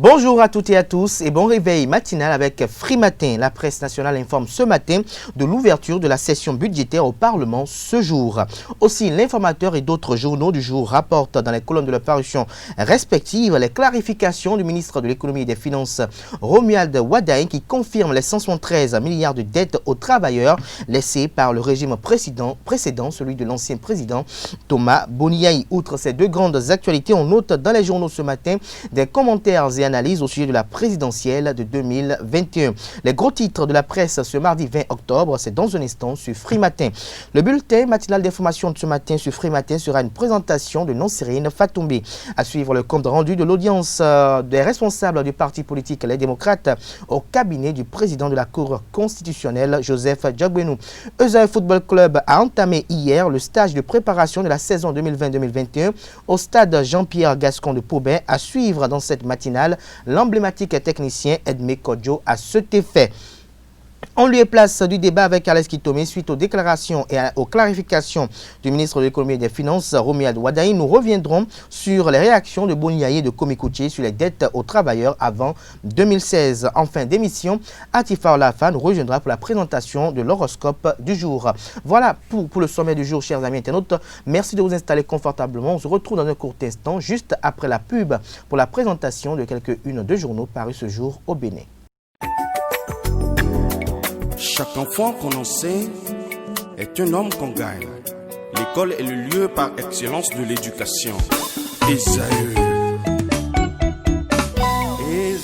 Bonjour à toutes et à tous et bon réveil matinal avec Free Matin. La presse nationale informe ce matin de l'ouverture de la session budgétaire au Parlement ce jour. Aussi, l'informateur et d'autres journaux du jour rapportent dans les colonnes de leur parution respectives les clarifications du ministre de l'économie et des finances Romuald Wadain qui confirme les 173 milliards de dettes aux travailleurs laissés par le régime précédent, celui de l'ancien président Thomas Boniaï. Outre ces deux grandes actualités, on note dans les journaux ce matin des commentaires et analyse au sujet de la présidentielle de 2021. Les gros titres de la presse ce mardi 20 octobre, c'est dans un instant sur Free Matin. Le bulletin matinal d'information de ce matin sur Free Matin sera une présentation de Nonsérine Fatoumbi. À suivre le compte rendu de l'audience des responsables du parti politique Les Démocrates au cabinet du président de la Cour constitutionnelle, Joseph Djagbenou. ESAE Football Club a entamé hier le stage de préparation de la saison 2020-2021 au stade Jean-Pierre Gascon de Paubin. À suivre dans cette matinale l'emblématique technicien Edmé Kodjo à cet effet. En lieu et place du débat avec Alex Kitomé suite aux déclarations et aux clarifications du ministre de l'économie et des finances Romuald Wadain, nous reviendrons sur les réactions de Boniaï et de Komikoutié sur les dettes aux travailleurs avant 2016. En fin d'émission, Atifa Olafa nous rejoindra pour la présentation de l'horoscope du jour. Voilà pour le sommet du jour, chers amis internautes. Merci de vous installer confortablement. On se retrouve dans un court instant, juste après la pub, pour la présentation de quelques-unes de journaux parus ce jour au Bénin. Chaque enfant qu'on enseigne est un homme qu'on gagne. L'école est le lieu par excellence de l'éducation. Esaü.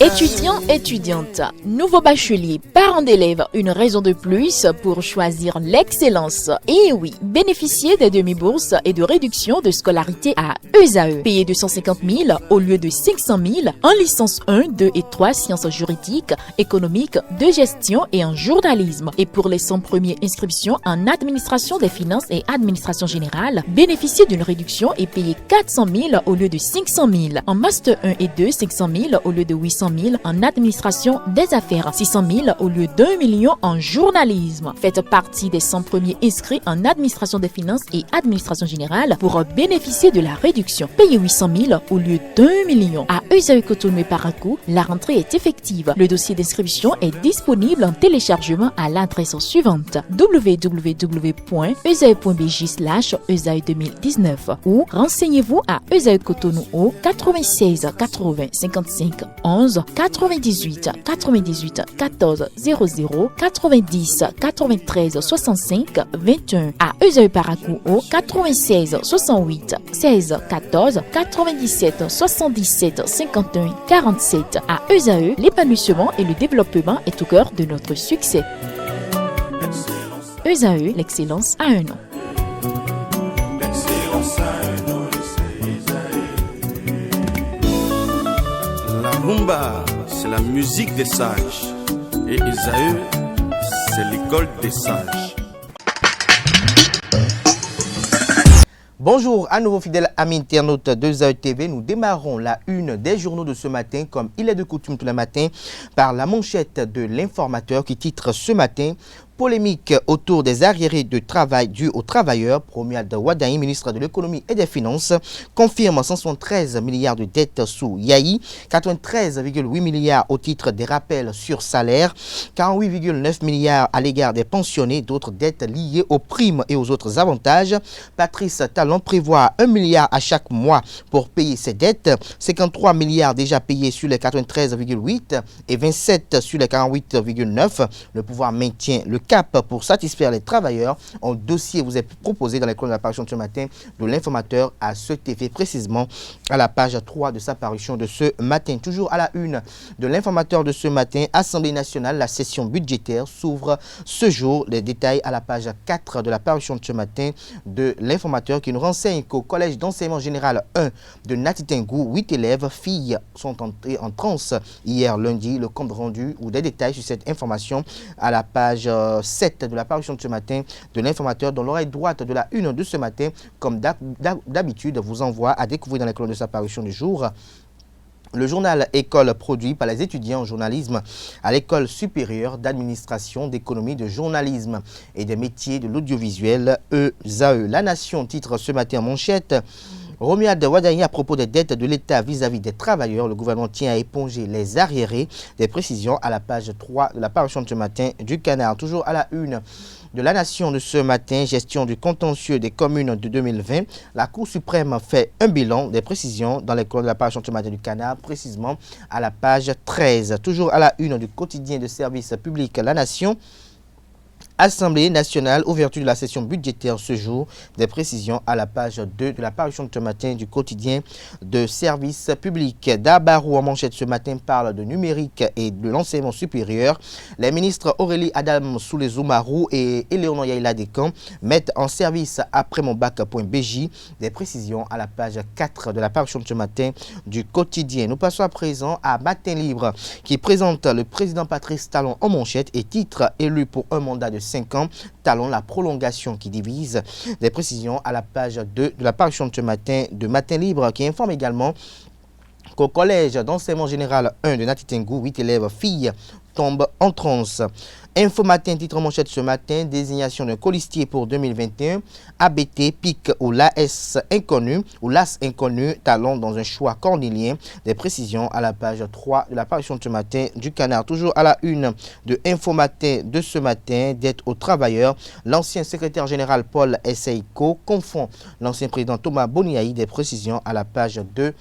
Étudiants, étudiantes, nouveaux bacheliers, parents d'élèves, une raison de plus pour choisir l'excellence. Et oui, bénéficier des demi-bourses et de réduction de scolarité à ESAE. Payer 250 000 au lieu de 500 000 en licence 1, 2 et 3 sciences juridiques, économiques, de gestion et en journalisme. Et pour les 100 premières inscriptions en administration des finances et administration générale, bénéficier d'une réduction et payer 400 000 au lieu de 500 000. En master 1 et 2, 500 000 au lieu de 800 000 en administration des affaires, 600 000 au lieu d'1 million en journalisme. Faites partie des 100 premiers inscrits en administration des finances et administration générale pour bénéficier de la réduction. Payez 800 000 au lieu d'1 million. À ESAE Cotonou et Parakou, la rentrée est effective. Le dossier d'inscription est disponible en téléchargement à l'adresse suivante www.esae.bj/ESAE 2019 ou renseignez-vous à ESAE Cotonou au 96 80 55 11 98 98 14 00 90 93 65 21 à ESAE Parakou au 96 68 16 14 97 77 51 47 à ESAE, l'épanouissement et le développement est au cœur de notre succès. ESAE, l'excellence a un nom. La rumba, c'est la musique des sages. Et Esaü, c'est l'école des sages. Bonjour à nouveau fidèles amis internautes de ESAE TV. Nous démarrons la une des journaux de ce matin, comme il est de coutume tous les matins, par la manchette de l'informateur qui titre ce matin « Polémique autour des arriérés de travail dus aux travailleurs ». Romuald Wadain, ministre de l'économie et des finances, confirme 173 milliards de dettes sous Yahi, 93,8 milliards au titre des rappels sur salaire, 48,9 milliards à l'égard des pensionnés, d'autres dettes liées aux primes et aux autres avantages. Patrice Talon prévoit 1 milliard à chaque mois pour payer ses dettes, 53 milliards déjà payés sur les 93,8 et 27 sur les 48,9. Le pouvoir maintient le cap pour satisfaire les travailleurs. Un dossier vous est proposé dans les colonnes de la parution de ce matin de l'informateur à ce TV, précisément à la page 3 de sa parution de ce matin. Toujours à la une de l'informateur de ce matin, Assemblée nationale, la session budgétaire s'ouvre ce jour. Les détails à la page 4 de la parution de ce matin de l'informateur qui nous renseigne qu'au collège d'enseignement général 1 de Natitingou, 8 élèves, filles, sont entrés en transe hier lundi. Le compte rendu ou des détails sur cette information à la page 7 de la parution de ce matin de l'informateur, dont l'oreille droite de la une de ce matin, comme d'habitude, vous envoie à découvrir dans les colonnes de sa parution du jour. Le journal École produit par les étudiants en journalisme à l'École supérieure d'administration, d'économie, de journalisme et des métiers de l'audiovisuel ESAE. La Nation titre ce matin en manchette Romuald Wadani, à propos des dettes de l'État vis-à-vis des travailleurs, le gouvernement tient à éponger les arriérés. Des précisions à la page 3 de la parution de ce matin du Canard. Toujours à la une de la Nation de ce matin, gestion du contentieux des communes de 2020. La Cour suprême fait un bilan. Des précisions dans les colonnes de la parution de ce matin du Canard, précisément à la page 13. Toujours à la une du quotidien de service public La Nation. Assemblée nationale, ouverture de la session budgétaire ce jour. Des précisions à la page 2 de la parution de ce matin du quotidien de service public. Dabarou en manchette ce matin parle de numérique et de l'enseignement supérieur. Les ministres Aurélie Adam Soulé-Zoumarou et Éléonore Yaïla Descamps mettent en service après mon bac.bj. Des précisions à la page 4 de la parution de ce matin du quotidien. Nous passons à présent à Matin Libre qui présente le président Patrice Talon en manchette et titre élu pour un mandat de 5 ans, Talon, la prolongation qui divise. Des précisions à la page 2 de la parution de ce matin de Matin Libre qui informe également qu'au collège d'enseignement général 1 de Natitengou, 8 élèves filles tombent en transe. Info Matin, titre en manchette ce matin, désignation d'un colistier pour 2021, ABT, pique ou l'AS inconnu, ou l'AS inconnu, Talon dans un choix cornélien. Des précisions à la page 3 de la parution de ce matin du Canard. Toujours à la une de Info Matin de ce matin, dette aux travailleurs. L'ancien secrétaire général Paul Esseiko confond l'ancien président Thomas Boniaï. Des précisions à la page 2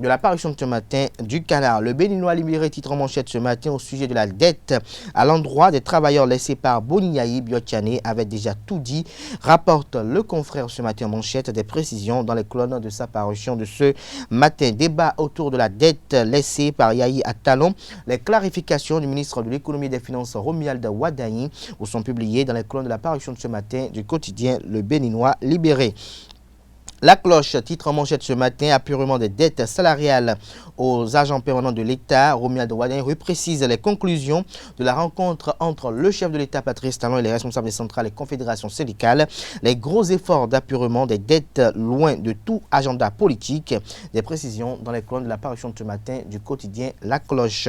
de la parution de ce matin du Canard. Le Béninois libéré, titre en manchette ce matin au sujet de la dette à l'endroit des travailleurs laissés par Boniaï. Biotiane avait déjà tout dit, rapporte le confrère ce matin en manchette. Des précisions dans les colonnes de sa parution de ce matin. Débat autour de la dette laissée par Yahi à Talon. Les clarifications du ministre de l'économie et des finances Romuald Wadani où sont publiées dans les colonnes de la parution de ce matin du quotidien Le Béninois libéré. La cloche, titre en manchette ce matin, apurement des dettes salariales aux agents permanents de l'État. Romuald Wadani reprécise les conclusions de la rencontre entre le chef de l'État Patrice Talon et les responsables des centrales et confédérations syndicales. Les gros efforts d'apurement des dettes loin de tout agenda politique. Des précisions dans les colonnes de la parution de ce matin du quotidien La Cloche.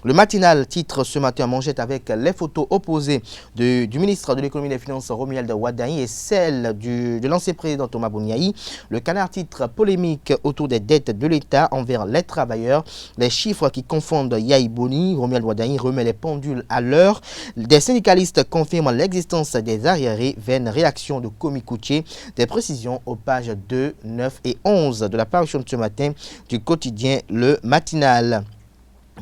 Le matinal titre ce matin en manchette avec les photos opposées du ministre de l'économie et des finances Romuald Wadani et celle de l'ancien président Thomas Boniaï. Le Canard titre polémique autour des dettes de l'État envers les travailleurs. Les chiffres qui confondent Yahi Boni, Romuald Wadani remet les pendules à l'heure. Des syndicalistes confirment l'existence des arriérés. Vaine réaction de Komi Koutié. Des précisions aux pages 2, 9 et 11 de la parution de ce matin du quotidien Le Matinal.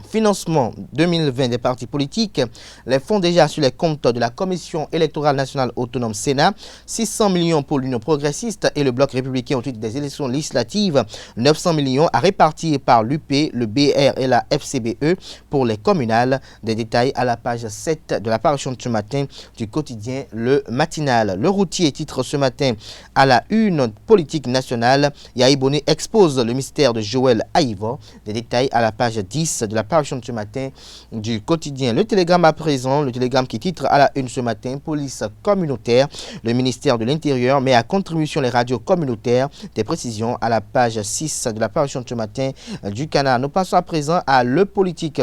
Financement 2020 des partis politiques, les fonds déjà sur les comptes de la Commission électorale nationale autonome Sénat, 600 millions pour l'Union progressiste et le Bloc républicain au titre des élections législatives, 900 millions à répartir par l'UP, le BR et la FCBE pour les communales. Des détails à la page 7 de la parution de ce matin du quotidien Le Matinal. Le routier titre ce matin à la une politique nationale, Yahi Boni expose le mystère de Joël Aïvo. Des détails à la page 10 de la parution de ce matin du quotidien Le Télégramme à présent, le Télégramme qui titre à la une ce matin, police communautaire, le ministère de l'Intérieur met à contribution les radios communautaires. Des précisions à la page 6 de la parution de ce matin du Canard. Nous passons à présent à le politique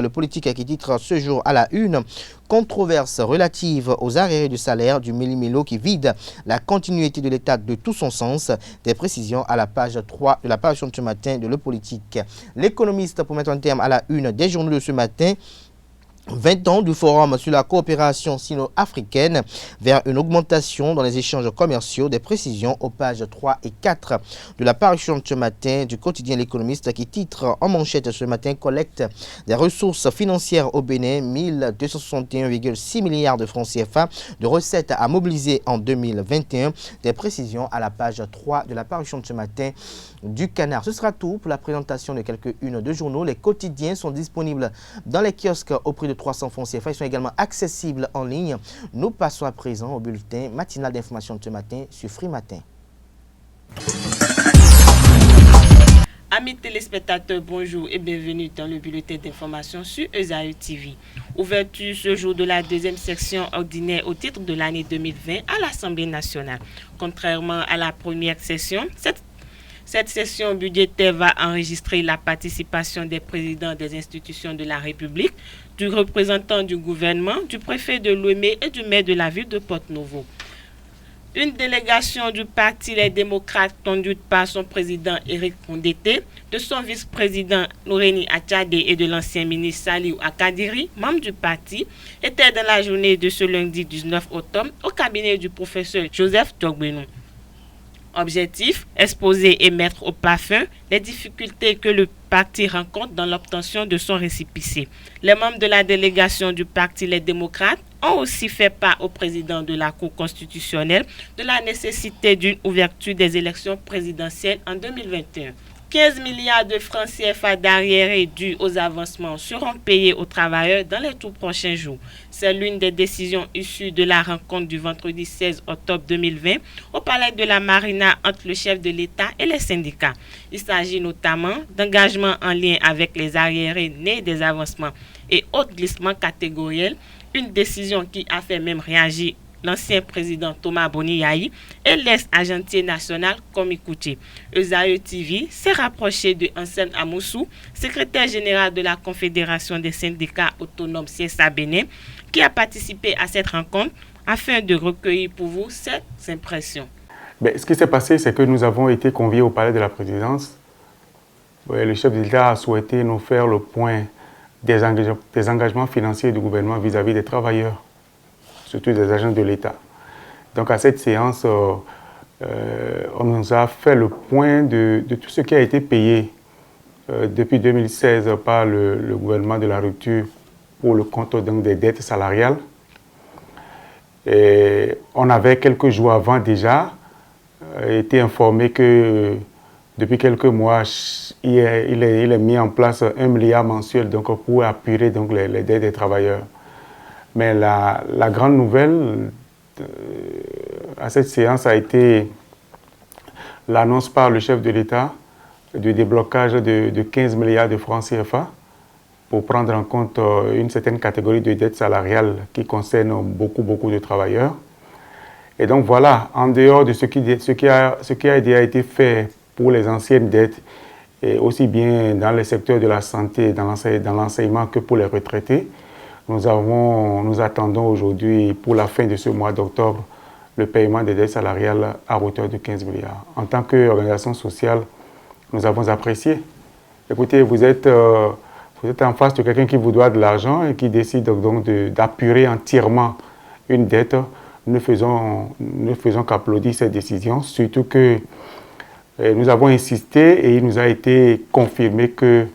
qui titre ce jour à la une, controverse relative aux arriérés du salaire du Méli-Mélo qui vide la continuité de l'État de tout son sens. Des précisions à la page 3 de la parution de ce matin de Le Politique. L'économiste pour mettre un terme à la une des journaux de ce matin. 20 ans du forum sur la coopération sino-africaine vers une augmentation dans les échanges commerciaux. Des précisions aux pages 3 et 4 de la parution de ce matin du quotidien L'économiste qui titre en manchette ce matin, collecte des ressources financières au Bénin, 1261,6 milliards de francs CFA de recettes à mobiliser en 2021. Des précisions à la page 3 de la parution de ce matin du Canard. Ce sera tout pour la présentation de quelques-unes de journaux. Les quotidiens sont disponibles dans les kiosques au prix de 300 francs CFA. Ils sont également accessibles en ligne. Nous passons à présent au bulletin matinal d'information de ce matin sur Free Matin. Amis téléspectateurs, bonjour et bienvenue dans le bulletin d'information sur Esaü TV. Ouverture ce jour de la deuxième section ordinaire au titre de l'année 2020 à l'Assemblée nationale. Contrairement à la première session, cette session budgétaire va enregistrer la participation des présidents des institutions de la République, du représentant du gouvernement, du préfet de Lomé et du maire de la ville de Porto-Novo. Une délégation du parti Les Démocrates conduite par son président Éric Fondete, de son vice-président Noureni Achade et de l'ancien ministre Saliou Akadiri, membre du parti, était dans la journée de ce lundi 19 octobre au cabinet du professeur Joseph Togbenou. Objectif, exposer et mettre au parfum les difficultés que le parti rencontre dans l'obtention de son récépissé. Les membres de la délégation du parti Les Démocrates ont aussi fait part au président de la Cour constitutionnelle de la nécessité d'une ouverture des élections présidentielles en 2021. 15 milliards de francs CFA d'arriérés dus aux avancements seront payés aux travailleurs dans les tout prochains jours. C'est l'une des décisions issues de la rencontre du vendredi 16 octobre 2020 au Palais de la Marina entre le chef de l'État et les syndicats. Il s'agit notamment d'engagements en lien avec les arriérés nés des avancements et autres glissements catégoriels, une décision qui a fait même réagir l'ancien président Thomas Boniyahi et l'ex-agentier national Komi Kouché. Ezaïe TV s'est rapproché de Anselme Amoussou, secrétaire général de la Confédération des syndicats autonomes CSA Bénin, qui a participé à cette rencontre afin de recueillir pour vous ces impressions. Ce qui s'est passé, c'est que nous avons été conviés au palais de la présidence. Le chef de l'État a souhaité nous faire le point des engagements financiers du gouvernement vis-à-vis des travailleurs, surtout des agents de l'État. Donc à cette séance, on nous a fait le point de tout ce qui a été payé depuis 2016 par le gouvernement de la rupture pour le compte donc, des dettes salariales. Et on avait quelques jours avant déjà été informé que depuis quelques mois, il est mis en place 1 milliard mensuel donc, pour apurer donc, les dettes des travailleurs. Mais la grande nouvelle à cette séance a été l'annonce par le chef de l'État du déblocage de 15 milliards de francs CFA pour prendre en compte une certaine catégorie de dettes salariales qui concerne beaucoup de travailleurs. Et donc voilà, en dehors de ce qui a déjà été fait pour les anciennes dettes, et aussi bien dans le secteur de la santé, dans l'enseignement que pour les retraités, nous attendons aujourd'hui, pour la fin de ce mois d'octobre, le paiement des dettes salariales à hauteur de 15 milliards. En tant qu'organisation sociale, nous avons apprécié. Écoutez, vous êtes en face de quelqu'un qui vous doit de l'argent et qui décide donc d'apurer entièrement une dette. Nous ne faisons qu'applaudir cette décision, surtout que nous avons insisté et il nous a été confirmé que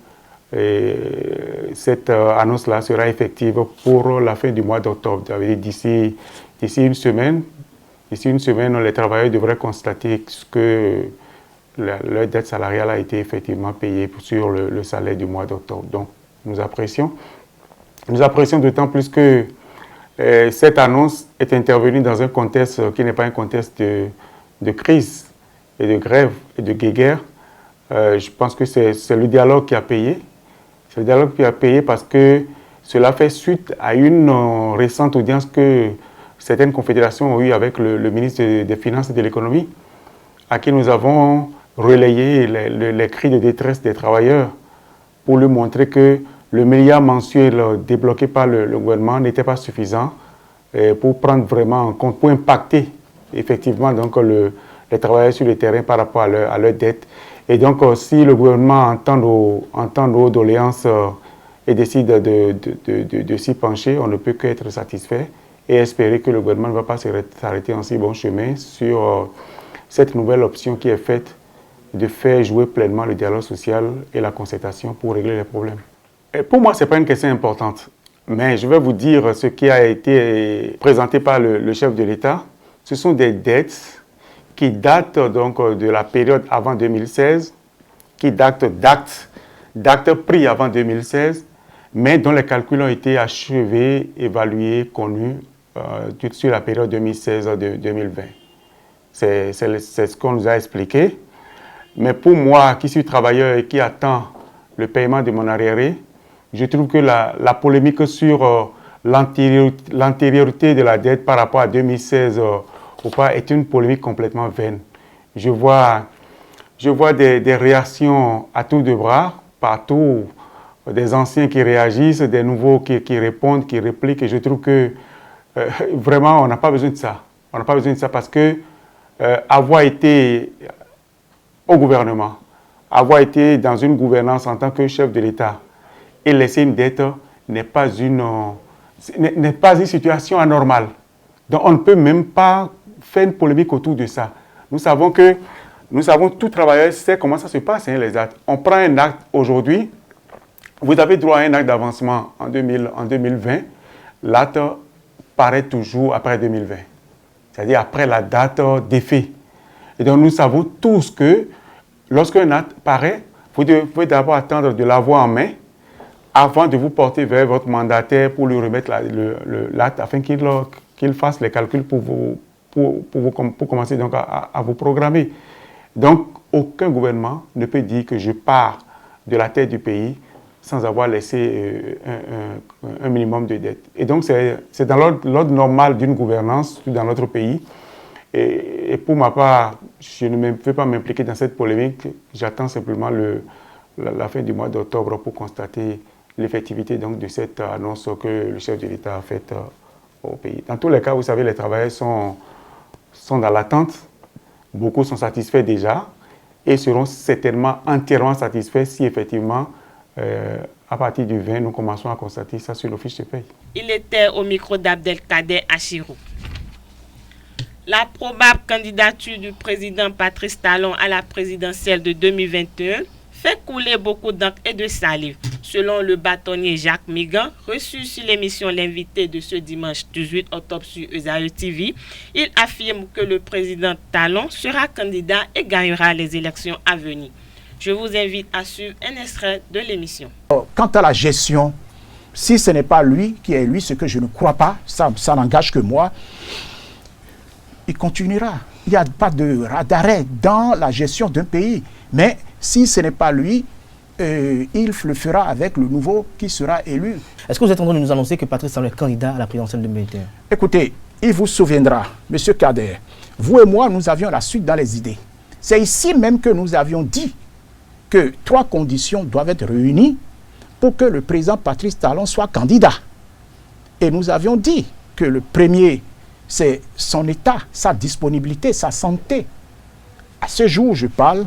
cette annonce-là sera effective pour la fin du mois d'octobre. D'ici une semaine, les travailleurs devraient constater que leur dette salariale a été effectivement payée sur le salaire du mois d'octobre. Donc, nous apprécions d'autant plus que cette annonce est intervenue dans un contexte qui n'est pas un contexte de crise et de grève et de guéguerre. Je pense que c'est le dialogue qui a payé. C'est le dialogue qui a payé parce que cela fait suite à une récente audience que certaines confédérations ont eue avec le ministre des Finances et de l'Économie, à qui nous avons relayé les cris de détresse des travailleurs pour lui montrer que le milliard mensuel débloqué par le gouvernement n'était pas suffisant pour prendre vraiment en compte, pour impacter effectivement donc, les travailleurs sur le terrain par rapport à leurs dettes. Et donc, si le gouvernement entend nos doléances et décide de s'y pencher, on ne peut qu'être satisfait et espérer que le gouvernement ne va pas s'arrêter en si bon chemin sur cette nouvelle option qui est faite de faire jouer pleinement le dialogue social et la concertation pour régler les problèmes. Et pour moi, ce n'est pas une question importante, mais je vais vous dire ce qui a été présenté par le chef de l'État. Ce sont des dettes qui datent donc de la période avant 2016, qui datent d'actes pris avant 2016, mais dont les calculs ont été achevés, évalués, connus sur la période 2016-2020. C'est ce qu'on nous a expliqué. Mais pour moi, qui suis travailleur et qui attend le paiement de mon arriéré, je trouve que la polémique sur l'antériorité de la dette par rapport à 2016 ou pas est une polémique complètement vaine. Je vois des réactions à tour de bras, partout, des anciens qui réagissent, des nouveaux qui répondent, qui répliquent. Et je trouve que vraiment, on n'a pas besoin de ça. On n'a pas besoin de ça parce que avoir été au gouvernement, avoir été dans une gouvernance en tant que chef de l'État et laisser une dette n'est pas une situation anormale. Donc on ne peut même pas faire une polémique autour de ça. Nous savons, tout travailleur sait comment ça se passe, hein, les actes. On prend un acte aujourd'hui, vous avez droit à un acte d'avancement en 2020, l'acte paraît toujours après 2020, c'est-à-dire après la date d'effet. Et donc nous savons tous que lorsqu'un acte paraît, vous devez d'abord attendre de l'avoir en main avant de vous porter vers votre mandataire pour lui remettre l'acte afin qu'il fasse les calculs pour commencer donc à vous programmer. Donc, aucun gouvernement ne peut dire que je pars de la tête du pays sans avoir laissé un minimum de dette. Et donc, c'est dans l'ordre normal d'une gouvernance dans notre pays. Et pour ma part, je ne vais pas m'impliquer dans cette polémique. J'attends simplement la fin du mois d'octobre pour constater l'effectivité donc de cette annonce que le chef de l'État a faite au pays. Dans tous les cas, vous savez, les travailleurs sont dans l'attente. Beaucoup sont satisfaits déjà et seront certainement entièrement satisfaits si effectivement, à partir du 20, nous commençons à constater ça sur le fiche de paye. Il était au micro d'Abdelkader Achirou. La probable candidature du président Patrice Talon à la présidentielle de 2021 fait couler beaucoup d'encre et de salive. Selon le bâtonnier Jacques Migan, reçu sur l'émission L'invité de ce dimanche 18 octobre sur Esaü TV, il affirme que le président Talon sera candidat et gagnera les élections à venir. Je vous invite à suivre un extrait de l'émission. Quant à la gestion, si ce n'est pas lui qui est lui, ce que je ne crois pas, ça n'engage que moi, il continuera. Il n'y a pas d'arrêt dans la gestion d'un pays. Mais si ce n'est pas lui, il le fera avec le nouveau qui sera élu. Est-ce que vous êtes en train de nous annoncer que Patrice Talon est candidat à la présidentielle 2021? Écoutez, il vous souviendra, M. Kader, vous et moi, nous avions la suite dans les idées. C'est ici même que nous avions dit que 3 conditions doivent être réunies pour que le président Patrice Talon soit candidat. Et nous avions dit que le premier, c'est son état, sa disponibilité, sa santé. À ce jour où je parle,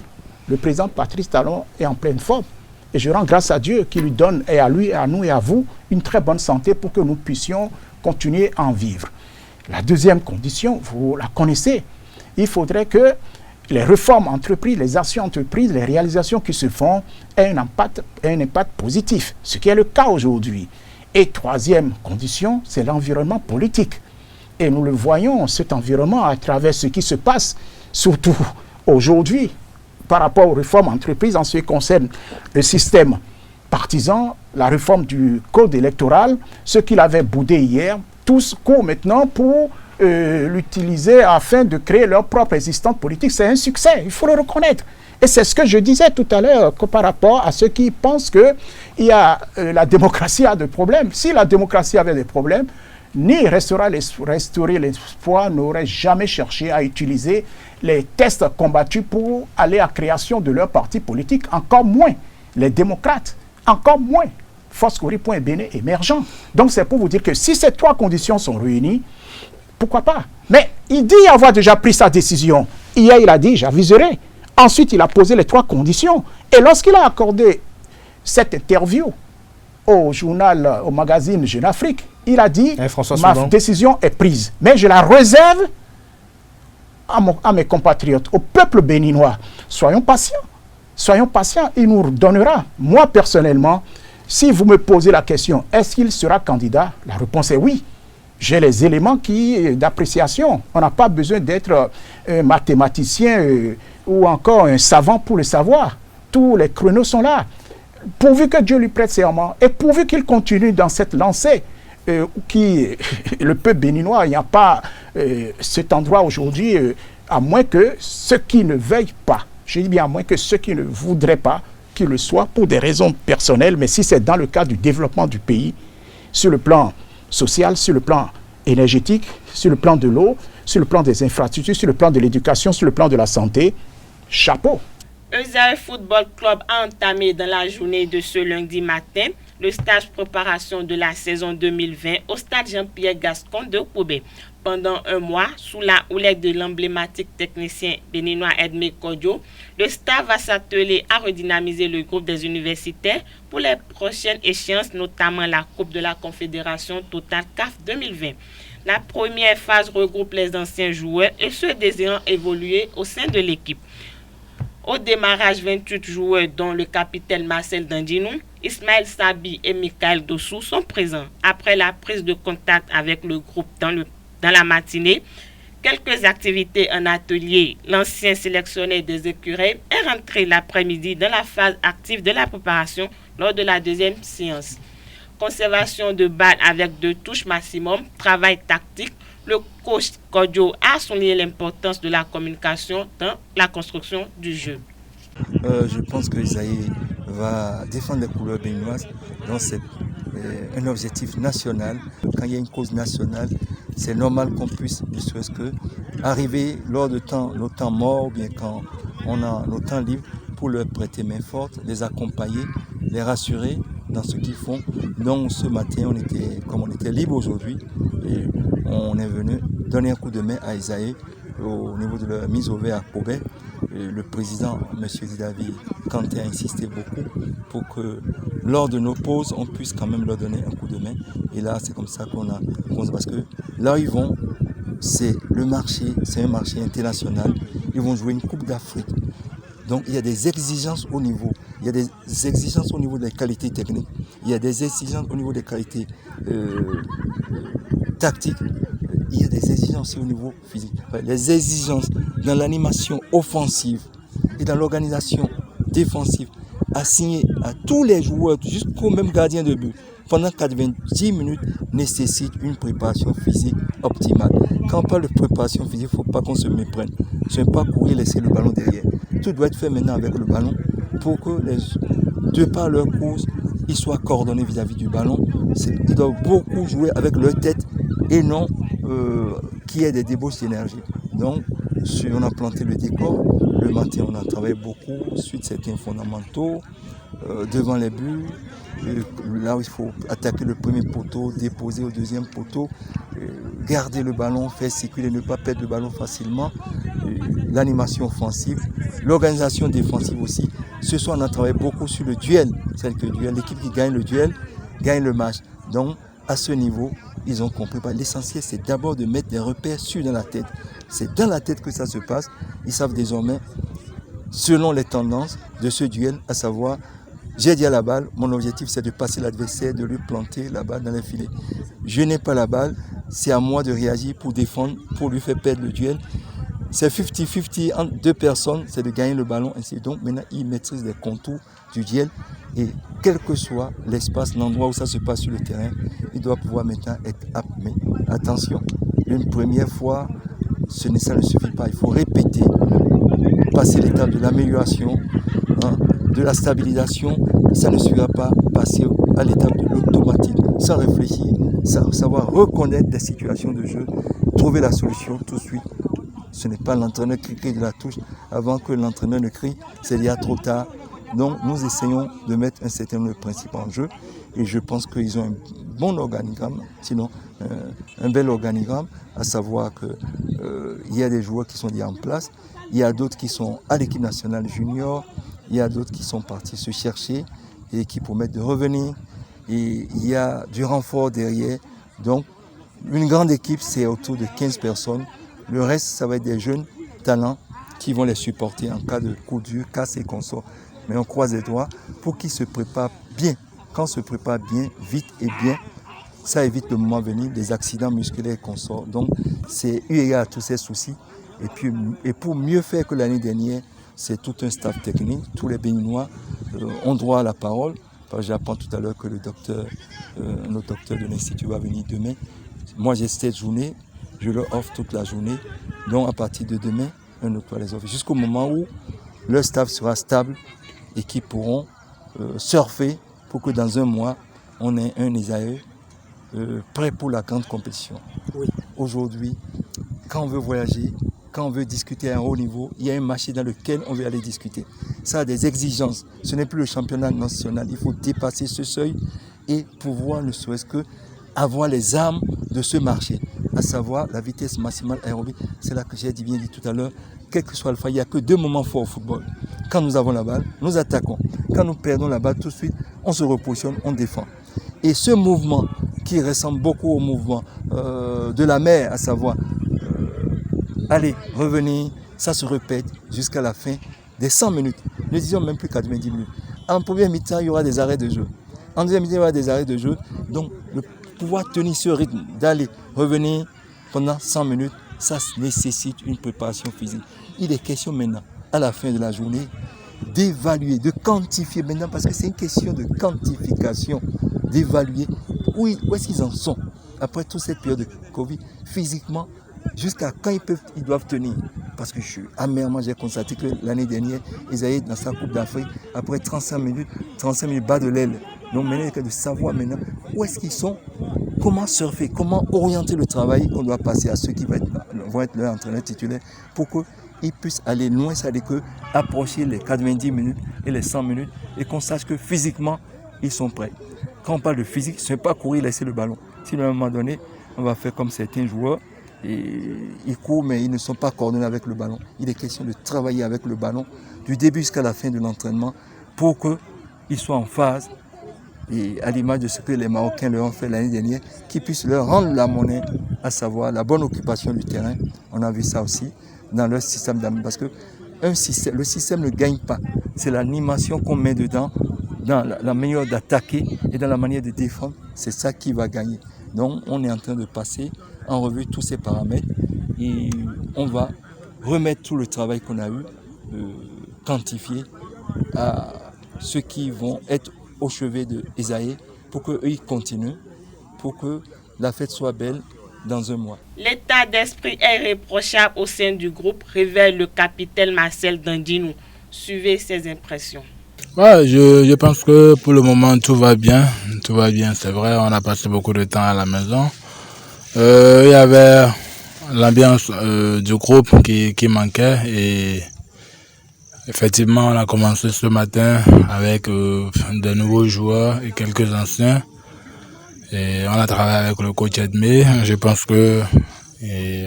le président Patrice Talon est en pleine forme. Et je rends grâce à Dieu qui lui donne, et à lui, et à nous et à vous, une très bonne santé pour que nous puissions continuer à en vivre. La deuxième condition, vous la connaissez, il faudrait que les réformes entreprises, les actions entreprises, les réalisations qui se font aient un impact positif, ce qui est le cas aujourd'hui. Et troisième condition, c'est l'environnement politique. Et nous le voyons, cet environnement, à travers ce qui se passe, surtout aujourd'hui, par rapport aux réformes entreprises en ce qui concerne le système partisan, la réforme du code électoral, ce qu'il avait boudé hier, tous courent maintenant pour l'utiliser afin de créer leur propre existence politique. C'est un succès, il faut le reconnaître. Et c'est ce que je disais tout à l'heure par rapport à ceux qui pensent que la démocratie a des problèmes. Si la démocratie avait des problèmes, ni restaurer l'espoir n'aurait jamais cherché à utiliser les tests combattus pour aller à la création de leur parti politique, encore moins les démocrates, encore moins Foscori.bene émergent. Donc c'est pour vous dire que si ces 3 conditions sont réunies, pourquoi pas? Mais il dit avoir déjà pris sa décision. Hier, il a dit, j'aviserai. Ensuite, il a posé les 3 conditions. Et lorsqu'il a accordé cette interview au journal, au magazine Jeune Afrique, il a dit, ma décision est prise. Mais je la réserve à mes compatriotes, au peuple béninois. Soyons patients, il nous donnera. Moi, personnellement, si vous me posez la question, est-ce qu'il sera candidat? La réponse est oui. J'ai les éléments d'appréciation. On n'a pas besoin d'être un mathématicien ou encore un savant pour le savoir. Tous les créneaux sont là. Pourvu que Dieu lui prête serment et pourvu qu'il continue dans cette lancée, le peuple béninois, il n'y a pas cet endroit aujourd'hui, à moins que ceux qui ne veuillent pas, je dis bien à moins que ceux qui ne voudraient pas qu'il le soit pour des raisons personnelles, mais si c'est dans le cadre du développement du pays, sur le plan social, sur le plan énergétique, sur le plan de l'eau, sur le plan des infrastructures, sur le plan de l'éducation, sur le plan de la santé, chapeau. Esaü Football Club a entamé dans la journée de ce lundi matin le stage préparation de la saison 2020 au stade Jean-Pierre Gascon de Kobe. Pendant un mois, sous la houlette de l'emblématique technicien béninois Edmé Kodjo, le staff va s'atteler à redynamiser le groupe des universitaires pour les prochaines échéances, notamment la Coupe de la Confédération Total CAF 2020. La première phase regroupe les anciens joueurs et ceux désirant évoluer au sein de l'équipe. Au démarrage, 28 joueurs, dont le capitaine Marcel Dandinou, Ismaël Sabi et Michael Dossou sont présents. Après la prise de contact avec le groupe dans la matinée, quelques activités en atelier, l'ancien sélectionneur des écureuils est rentré l'après-midi dans la phase active de la préparation lors de la deuxième séance. Conservation de balles avec 2 touches maximum, travail tactique. Le coach Kodjo a souligné l'importance de la communication dans la construction du jeu. Je pense que Isaïe va défendre les couleurs béninoises. Donc c'est un objectif national. Quand il y a une cause nationale, c'est normal qu'on puisse, ne serait-ce que, arriver lors de nos temps morts, ou bien quand on a nos temps libres, pour leur prêter main forte, les accompagner, les rassurer dans ce qu'ils font. Donc ce matin, comme on était libre aujourd'hui, et on est venu donner un coup de main à Isaïe au niveau de la mise au vert à Kobe. Le président, M. Didavi Kanté, a insisté beaucoup pour que lors de nos pauses, on puisse quand même leur donner un coup de main. Et là, c'est comme ça parce que là où ils vont, c'est un marché international. Ils vont jouer une Coupe d'Afrique. Donc il y a des exigences au niveau. Il y a des exigences au niveau des qualités techniques. Il y a des exigences au niveau des qualités tactiques. Il y a des exigences au niveau physique. Les exigences dans l'animation offensive et dans l'organisation défensive assignées à tous les joueurs, jusqu'au même gardien de but, pendant 90 minutes, nécessitent une préparation physique optimale. Quand on parle de préparation physique, il ne faut pas qu'on se méprenne. Ce n'est pas courir, laisser le ballon derrière. Tout doit être fait maintenant avec le ballon pour que, de par leur course, ils soient coordonnés vis-à-vis du ballon. Ils doivent beaucoup jouer avec leur tête et non qu'il y ait des débauches d'énergie. Donc, on a planté le décor. Le matin, on a travaillé beaucoup. Ensuite, c'était fondamentaux devant les buts. Là où il faut attaquer le premier poteau, déposer au deuxième poteau, garder le ballon, faire circuler, ne pas perdre le ballon facilement. L'animation offensive, l'organisation défensive aussi. Ce soir, on a travaillé beaucoup sur le duel. C'est-à-dire que l'équipe qui gagne le duel gagne le match. Donc, à ce niveau, ils ont compris. L'essentiel, c'est d'abord de mettre des repères sûrs dans la tête. C'est dans la tête que ça se passe. Ils savent désormais, selon les tendances de ce duel, à savoir, j'ai dit à la balle, mon objectif c'est de passer l'adversaire, de lui planter la balle dans les filets. Je n'ai pas la balle, c'est à moi de réagir pour défendre, pour lui faire perdre le duel. C'est 50-50 entre 2 personnes, c'est de gagner le ballon. Ainsi. Donc maintenant, ils maîtrisent les contours du duel et quel que soit l'espace, l'endroit où ça se passe sur le terrain, il doit pouvoir maintenant être apte. Mais attention, une première fois, ça ne suffit pas. Il faut répéter, passer l'étape de l'amélioration, de la stabilisation. Ça ne suffira pas, passer à l'étape de l'automatique, sans réfléchir, savoir reconnaître des situations de jeu, trouver la solution tout de suite. Ce n'est pas l'entraîneur qui crie de la touche. Avant que l'entraîneur ne crie, c'est déjà trop tard. Donc nous essayons de mettre un certain nombre de principes en jeu et je pense qu'ils ont un bon organigramme, sinon un bel organigramme, à savoir qu'il y a des joueurs qui sont déjà en place, il y a d'autres qui sont à l'équipe nationale junior, il y a d'autres qui sont partis se chercher et qui promettent de revenir et il y a du renfort derrière. Donc une grande équipe, c'est autour de 15 personnes. Le reste, ça va être des jeunes talents qui vont les supporter en cas de coup dur, casse et consorts. Mais on croise les doigts pour qu'ils se préparent bien. Quand on se prépare bien, vite et bien, ça évite le moment venu des accidents musculaires et consorts. Donc, c'est eu égard à tous ces soucis. Et pour mieux faire que l'année dernière, c'est tout un staff technique. Tous les Béninois ont droit à la parole. J'apprends tout à l'heure que notre docteur de l'Institut va venir demain. Moi, j'ai cette journée. Je leur offre toute la journée. Donc, à partir de demain, un autre va les offrir. Jusqu'au moment où leur staff sera stable et qu'ils pourront surfer pour que dans un mois, on ait un Isaïe prêt pour la grande compétition. Oui. Aujourd'hui, quand on veut voyager, quand on veut discuter à un haut niveau, il y a un marché dans lequel on veut aller discuter. Ça a des exigences. Ce n'est plus le championnat national. Il faut dépasser ce seuil et pouvoir ne serait-ce que avoir les armes de ce marché, à savoir la vitesse maximale aérobie. C'est là que j'ai bien dit tout à l'heure, quel que soit le fait, il n'y a que deux moments forts au football. Quand nous avons la balle, nous attaquons. Quand nous perdons la balle, tout de suite, on se repositionne, on défend. Et ce mouvement qui ressemble beaucoup au mouvement de la mer, à savoir aller, revenir, ça se répète jusqu'à la fin des 100 minutes. Ne disons même plus 90 minutes. En première mi-temps, il y aura des arrêts de jeu. En deuxième mi-temps, il y aura des arrêts de jeu. Donc, le pouvoir tenir ce rythme, d'aller, revenir pendant 100 minutes, ça nécessite une préparation physique. Il est question maintenant, à la fin de la journée, d'évaluer, de quantifier maintenant, parce que c'est une question de quantification, d'évaluer où est-ce qu'ils en sont après toute cette période de Covid, physiquement, jusqu'à quand ils doivent tenir. Parce que amèrement, j'ai constaté que l'année dernière, Isaïe, dans sa Coupe d'Afrique, après 35 minutes bas de l'aile. Donc maintenant, il y a de savoir maintenant où est-ce qu'ils sont, comment surfer, comment orienter le travail qu'on doit passer à ceux qui vont être leurs entraîneurs titulaires pour qu'ils puissent aller loin, c'est-à-dire approcher les 90 minutes et les 100 minutes et qu'on sache que physiquement, ils sont prêts. Quand on parle de physique, ce n'est pas courir, laisser le ballon. Si à un moment donné, on va faire comme certains joueurs, et ils courent mais ils ne sont pas coordonnés avec le ballon. Il est question de travailler avec le ballon du début jusqu'à la fin de l'entraînement pour qu'ils soient en phase et à l'image de ce que les Marocains leur ont fait l'année dernière, qu'ils puissent leur rendre la monnaie, à savoir la bonne occupation du terrain. On a vu ça aussi dans leur système d'âme parce que le système ne gagne pas. C'est l'animation qu'on met dedans, dans la manière d'attaquer et dans la manière de défendre. C'est ça qui va gagner. Donc on est en train de passer en revue tous ces paramètres et on va remettre tout le travail qu'on a eu, quantifié à ceux qui vont être au chevet de Isaïe pour qu'eux ils continuent, pour que la fête soit belle dans un mois. L'état d'esprit est reprochable au sein du groupe, révèle le capitaine Marcel Dandinou. Suivez ses impressions. Ouais, je pense que pour le moment tout va bien, c'est vrai, on a passé beaucoup de temps à la maison. Il y avait l'ambiance du groupe qui manquait et effectivement on a commencé ce matin avec de nouveaux joueurs et quelques anciens et on a travaillé avec le coach Edmé. Je pense que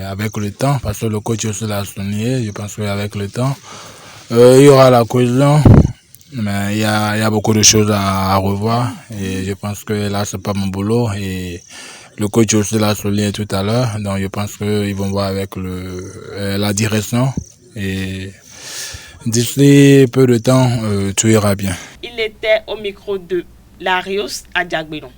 avec le temps, parce que le coach aussi l'a souligné, je pense qu'avec le temps il y aura la cohésion. Mais il y a beaucoup de choses à revoir et je pense que là c'est pas mon boulot et le coach aussi l'a souligné tout à l'heure, donc je pense qu'ils vont voir avec la direction et d'ici peu de temps tout ira bien. Il était au micro de Larios à Diagbelon.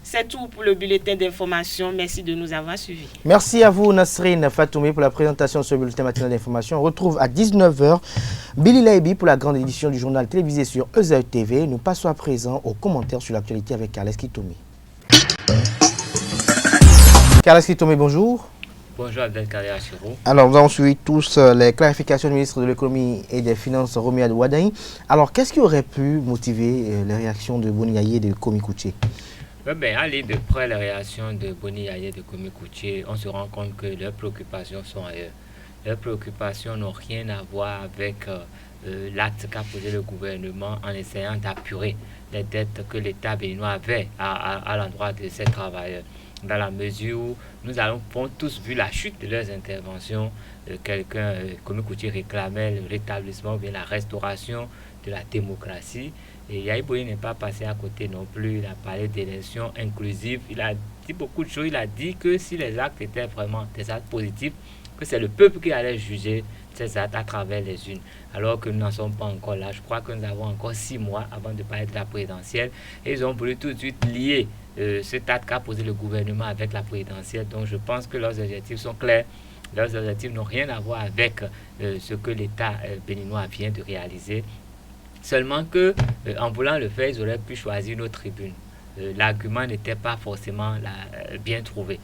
C'est tout pour le bulletin d'information. Merci de nous avoir suivis. Merci à vous, Nasrine Fatoumé, pour la présentation de ce bulletin matinal d'information. On retrouve à 19h Billy Laibi pour la grande édition du journal télévisé sur Ezaï TV. Nous passons à présent aux commentaires sur l'actualité avec Carles Kitomi. Carles Kitomi, bonjour. Bonjour Abdelkader Achirou. Alors, nous avons suivi tous les clarifications du ministre de l'économie et des finances, Romy Adouadaï. Alors, qu'est-ce qui aurait pu motiver les réactions de Boniaye et de Komi Kouché? À lire de près les réactions de Boniaye et de Komi Kouché, on se rend compte que leurs préoccupations sont ailleurs. Leurs préoccupations n'ont rien à voir avec l'acte qu'a posé le gouvernement en essayant d'apurer les dettes que l'État béninois avait à l'endroit de ses travailleurs. Dans la mesure où nous avons tous vu la chute de leurs interventions, Komi Kouché réclamait le rétablissement ou bien la restauration de la démocratie. Et Yahi Boni n'est pas passé à côté non plus. Il a parlé d'élections inclusives. Il a dit beaucoup de choses. Il a dit que si les actes étaient vraiment des actes positifs, que c'est le peuple qui allait juger ces actes à travers les urnes. Alors que nous n'en sommes pas encore là. Je crois que nous avons encore 6 mois avant de parler de la présidentielle. Et ils ont voulu tout de suite lier cet acte qu'a posé le gouvernement avec la présidentielle. Donc je pense que leurs objectifs sont clairs. Leurs objectifs n'ont rien à voir avec ce que l'État béninois vient de réaliser. Seulement que, en voulant le faire, ils auraient pu choisir une autre tribune. L'argument n'était pas forcément bien trouvé.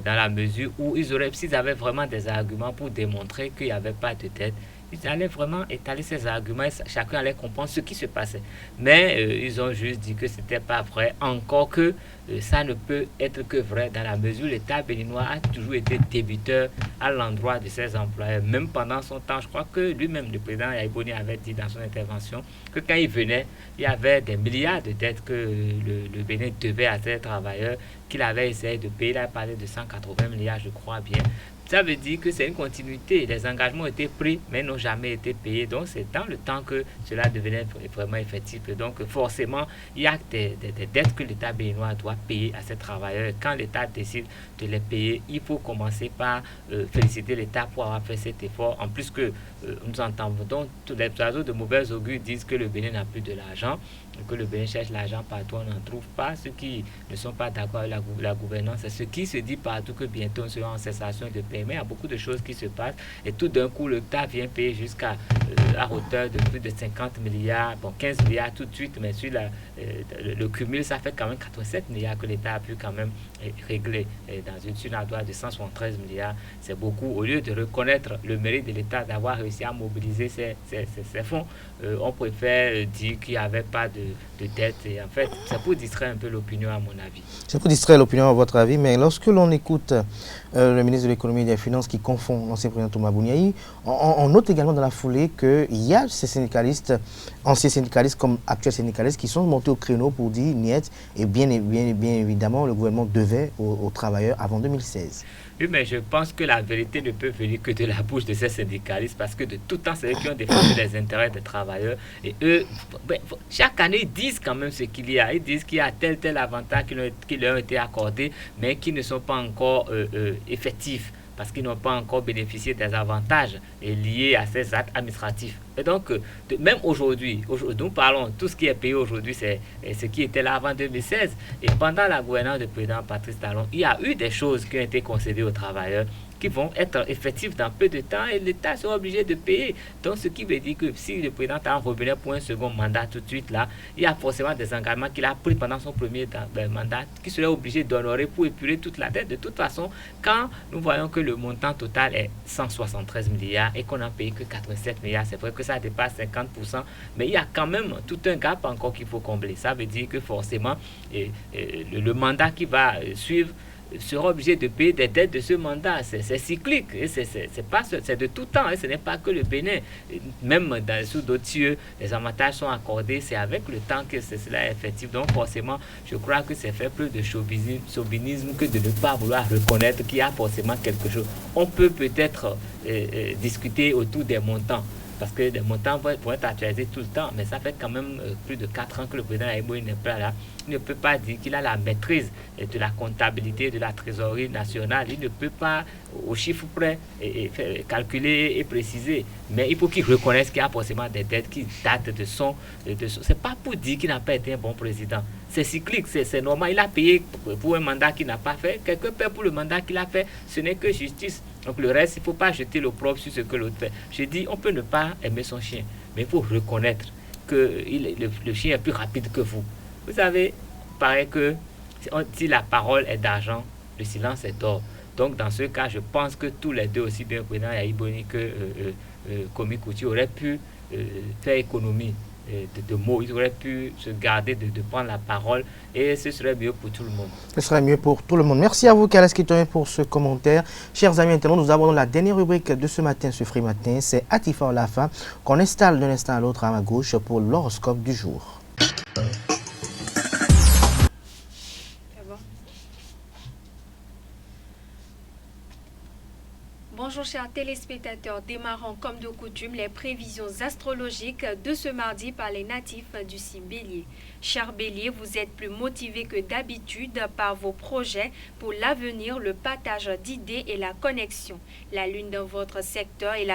Dans la mesure où s'ils avaient vraiment des arguments pour démontrer qu'il n'y avait pas de dette, Ils allaient vraiment étaler ces arguments et chacun allait comprendre ce qui se passait. Mais ils ont juste dit que ce n'était pas vrai, encore que ça ne peut être que vrai dans la mesure où l'État béninois a toujours été débiteur à l'endroit de ses employeurs. Même pendant son temps, je crois que lui-même, le président Yahya Boni avait dit dans son intervention que quand il venait, il y avait des milliards de dettes que le Bénin devait à ses travailleurs, qu'il avait essayé de payer. Il a parlé de 180 milliards, je crois bien. Ça veut dire que c'est une continuité. Les engagements ont été pris, mais n'ont jamais été payés. Donc, c'est dans le temps que cela devenait vraiment effectif. Donc, forcément, il y a des dettes que l'État béninois doit payer à ses travailleurs. Quand l'État décide de les payer, il faut commencer par féliciter l'État pour avoir fait cet effort. En plus que nous entendons, tous les oiseaux de mauvais augure disent que le Bénin n'a plus de l'argent, que le Bénin cherche l'argent partout, on n'en trouve pas. Ceux qui ne sont pas d'accord avec la gouvernance, c'est ce qui se dit partout que bientôt on sera en cessation de paiement. Il y a beaucoup de choses qui se passent et tout d'un coup l'État vient payer jusqu'à à hauteur de plus de 50 milliards, bon 15 milliards tout de suite, mais sur le cumul ça fait quand même 87 milliards que l'État a pu quand même régler dans une surnatoire de 173 milliards. C'est beaucoup. Au lieu de reconnaître le mérite de l'État d'avoir réussi à mobiliser ces fonds, on préfère dire qu'il n'y avait pas de dette. Et en fait, c'est pour distraire un peu l'opinion à mon avis. C'est pour distraire l'opinion à votre avis, mais lorsque l'on écoute le ministre de l'économie et des finances qui confond l'ancien président Thomas Bouniaï, on note également dans la foulée qu'il y a ces syndicalistes, anciens syndicalistes comme actuels syndicalistes, qui sont montés au créneau pour dire niet, et bien évidemment le gouvernement devait aux travailleurs avant 2016. Oui, mais je pense que la vérité ne peut venir que de la bouche de ces syndicalistes parce que de tout temps, c'est eux qui ont défendu les intérêts des travailleurs. Et eux, chaque année, ils disent quand même ce qu'il y a. Ils disent qu'il y a tel avantage qui leur a été accordé, mais qui ne sont pas encore effectifs parce qu'ils n'ont pas encore bénéficié des avantages liés à ces actes administratifs. Et donc, même aujourd'hui, nous parlons, tout ce qui est payé aujourd'hui, c'est ce qui était là avant 2016. Et pendant la gouvernance du président Patrice Talon, il y a eu des choses qui ont été concédées aux travailleurs qui vont être effectives dans peu de temps et l'État sera obligé de payer. Donc, ce qui veut dire que si le président Talon revenait pour un second mandat tout de suite, là, il y a forcément des engagements qu'il a pris pendant son premier mandat qui serait obligé d'honorer pour épurer toute la dette. De toute façon, quand nous voyons que le montant total est 173 milliards et qu'on n'a payé que 87 milliards, c'est vrai que ça dépasse 50%, mais il y a quand même tout un gap encore qu'il faut combler. Ça veut dire que forcément, le mandat qui va suivre sera obligé de payer des dettes de ce mandat. C'est cyclique, c'est de tout temps, ce n'est pas que le Bénin. Même sous d'autres cieux, les avantages sont accordés, c'est avec le temps que cela est effectif. Donc forcément, je crois que c'est faire plus de chauvinisme que de ne pas vouloir reconnaître qu'il y a forcément quelque chose. On peut peut-être discuter autour des montants, parce que les montants vont être actualisés tout le temps, mais ça fait quand même plus de 4 ans que le président Yahya Boni n'est pas là. Il ne peut pas dire qu'il a la maîtrise de la comptabilité de la trésorerie nationale. Il ne peut pas, au chiffre près, calculer et préciser. Mais il faut qu'il reconnaisse qu'il y a forcément des dettes qui datent de son... C'est pas pour dire qu'il n'a pas été un bon président. C'est cyclique, c'est normal. Il a payé pour un mandat qu'il n'a pas fait. Quelqu'un paie pour le mandat qu'il a fait. Ce n'est que justice. Donc le reste, il ne faut pas jeter l'opprobre sur ce que l'autre fait. Je dis, on peut ne pas aimer son chien, mais il faut reconnaître que le chien est plus rapide que vous. Vous savez, il paraît que si la parole est d'argent, le silence est d'or. Donc dans ce cas, je pense que tous les deux, aussi bien le président Yahya Boni que Komi Kuti, auraient pu faire économie de mots. Ils auraient pu se garder de prendre la parole et ce serait mieux pour tout le monde. Ce serait mieux pour tout le monde. Merci à vous, Kales Kitoyen, pour ce commentaire. Chers amis internautes, nous abordons la dernière rubrique de ce matin, ce Free Matin. C'est Atifa Olafa qu'on installe d'un instant à l'autre à ma gauche pour l'horoscope du jour. Bonjour chers téléspectateurs, démarrons comme de coutume les prévisions astrologiques de ce mardi par les natifs du signe Bélier. Chers Bélier, vous êtes plus motivés que d'habitude par vos projets pour l'avenir, le partage d'idées et la connexion. La lune dans votre secteur et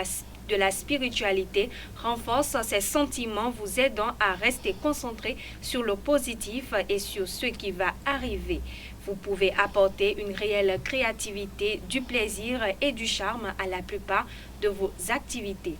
de la spiritualité renforce ces sentiments, vous aidant à rester concentré sur le positif et sur ce qui va arriver. Vous pouvez apporter une réelle créativité, du plaisir et du charme à la plupart de vos activités.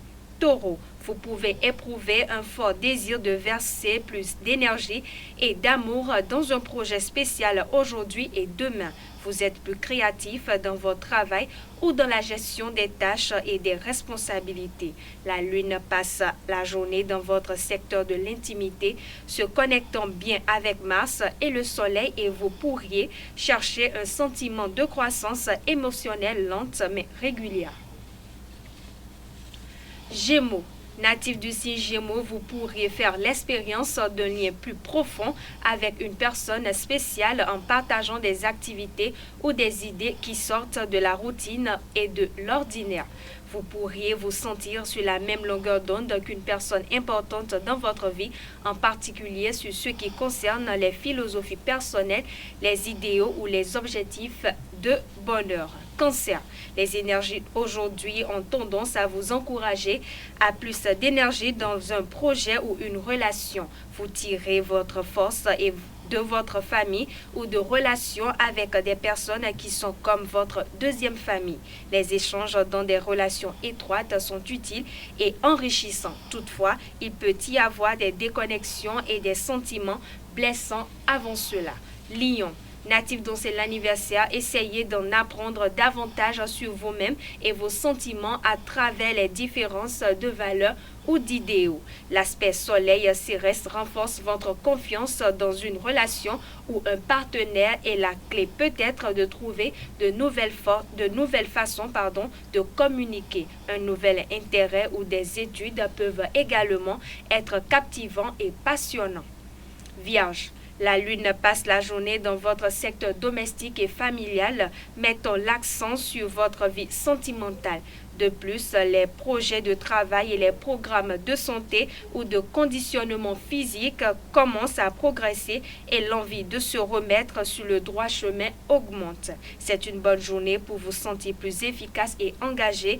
Taureau, vous pouvez éprouver un fort désir de verser plus d'énergie et d'amour dans un projet spécial aujourd'hui et demain. Vous êtes plus créatif dans votre travail ou dans la gestion des tâches et des responsabilités. La Lune passe la journée dans votre secteur de l'intimité, se connectant bien avec Mars et le Soleil, et vous pourriez chercher un sentiment de croissance émotionnelle lente mais régulière. Gémeaux. Natif du signe Gémeaux, vous pourriez faire l'expérience d'un lien plus profond avec une personne spéciale en partageant des activités ou des idées qui sortent de la routine et de l'ordinaire. Vous pourriez vous sentir sur la même longueur d'onde qu'une personne importante dans votre vie, en particulier sur ce qui concerne les philosophies personnelles, les idéaux ou les objectifs de bonheur. Cancer. Les énergies aujourd'hui ont tendance à vous encourager à plus d'énergie dans un projet ou une relation. Vous tirez votre force et de votre famille ou de relations avec des personnes qui sont comme votre deuxième famille. Les échanges dans des relations étroites sont utiles et enrichissants. Toutefois, il peut y avoir des déconnexions et des sentiments blessants avant cela. Lion. Natif dont c'est l'anniversaire, essayez d'en apprendre davantage sur vous-même et vos sentiments à travers les différences de valeurs ou d'idéaux. L'aspect soleil céreste renforce votre confiance dans une relation ou un partenaire et la clé peut être de trouver de nouvelles façons de communiquer. Un nouvel intérêt ou des études peuvent également être captivants et passionnants. Vierge. La Lune passe la journée dans votre secteur domestique et familial, mettant l'accent sur votre vie sentimentale. De plus, les projets de travail et les programmes de santé ou de conditionnement physique commencent à progresser et l'envie de se remettre sur le droit chemin augmente. C'est une bonne journée pour vous sentir plus efficace et engagé,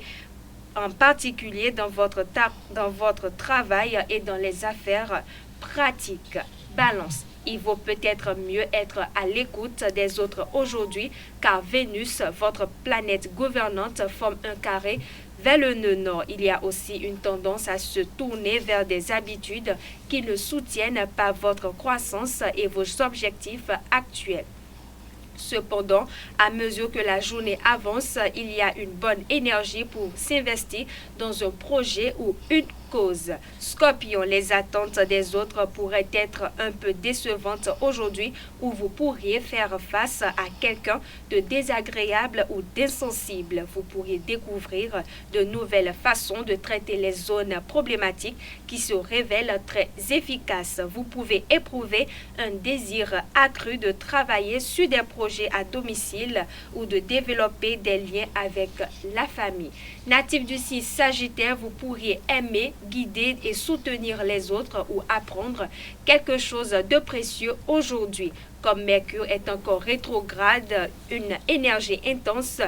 en particulier dans votre travail et dans les affaires pratiques. Balance. Il vaut peut-être mieux être à l'écoute des autres aujourd'hui, car Vénus, votre planète gouvernante, forme un carré vers le nœud nord. Il y a aussi une tendance à se tourner vers des habitudes qui ne soutiennent pas votre croissance et vos objectifs actuels. Cependant, à mesure que la journée avance, il y a une bonne énergie pour s'investir dans un projet ou une cause. Scorpion, les attentes des autres pourraient être un peu décevantes aujourd'hui ou vous pourriez faire face à quelqu'un de désagréable ou d'insensible. Vous pourriez découvrir de nouvelles façons de traiter les zones problématiques qui se révèlent très efficaces. Vous pouvez éprouver un désir accru de travailler sur des projets à domicile ou de développer des liens avec la famille. Natif du signe Sagittaire, vous pourriez aimer, guider et soutenir les autres ou apprendre quelque chose de précieux aujourd'hui. Comme Mercure est encore rétrograde, une énergie intense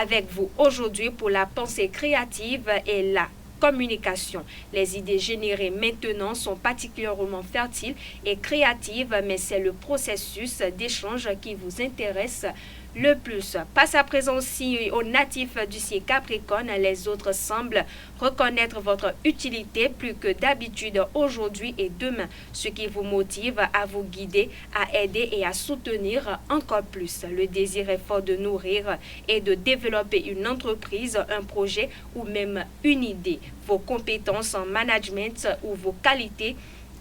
avec vous aujourd'hui pour la pensée créative et la communication. Les idées générées maintenant sont particulièrement fertiles et créatives, mais c'est le processus d'échange qui vous intéresse le plus. Passe à présent aussi aux natifs du signe Capricorne. Les autres semblent reconnaître votre utilité plus que d'habitude aujourd'hui et demain, ce qui vous motive à vous guider, à aider et à soutenir encore plus. Le désir est fort de nourrir et de développer une entreprise, un projet ou même une idée. Vos compétences en management ou vos qualités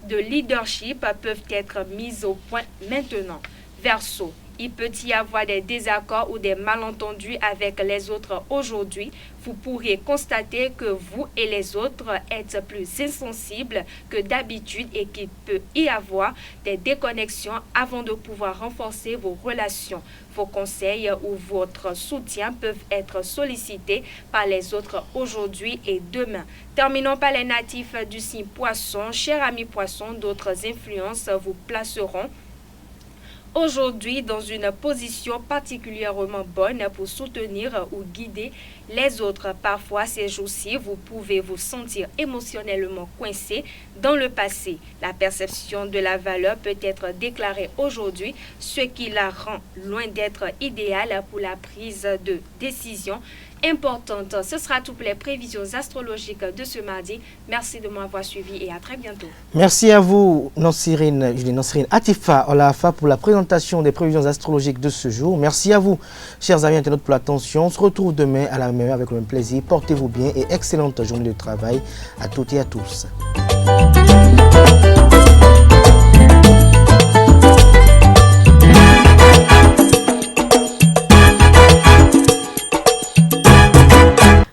de leadership peuvent être mises au point maintenant. Verseau. Il peut y avoir des désaccords ou des malentendus avec les autres aujourd'hui. Vous pourriez constater que vous et les autres êtes plus insensibles que d'habitude et qu'il peut y avoir des déconnexions avant de pouvoir renforcer vos relations. Vos conseils ou votre soutien peuvent être sollicités par les autres aujourd'hui et demain. Terminons par les natifs du signe Poisson. Chers amis Poissons, d'autres influences vous placeront aujourd'hui dans une position particulièrement bonne pour soutenir ou guider les autres. Parfois, ces jours-ci, vous pouvez vous sentir émotionnellement coincé dans le passé. La perception de la valeur peut être déclarée aujourd'hui, ce qui la rend loin d'être idéale pour la prise de décision. importantes. Ce sera tout pour les prévisions astrologiques de ce mardi. Merci de m'avoir suivi et à très bientôt. Merci à vous, Nansirine Atifa Olafa, pour la présentation des prévisions astrologiques de ce jour. Merci à vous, chers amis internautes, pour l'attention. On se retrouve demain à la même heure avec le même plaisir. Portez-vous bien et excellente journée de travail à toutes et à tous.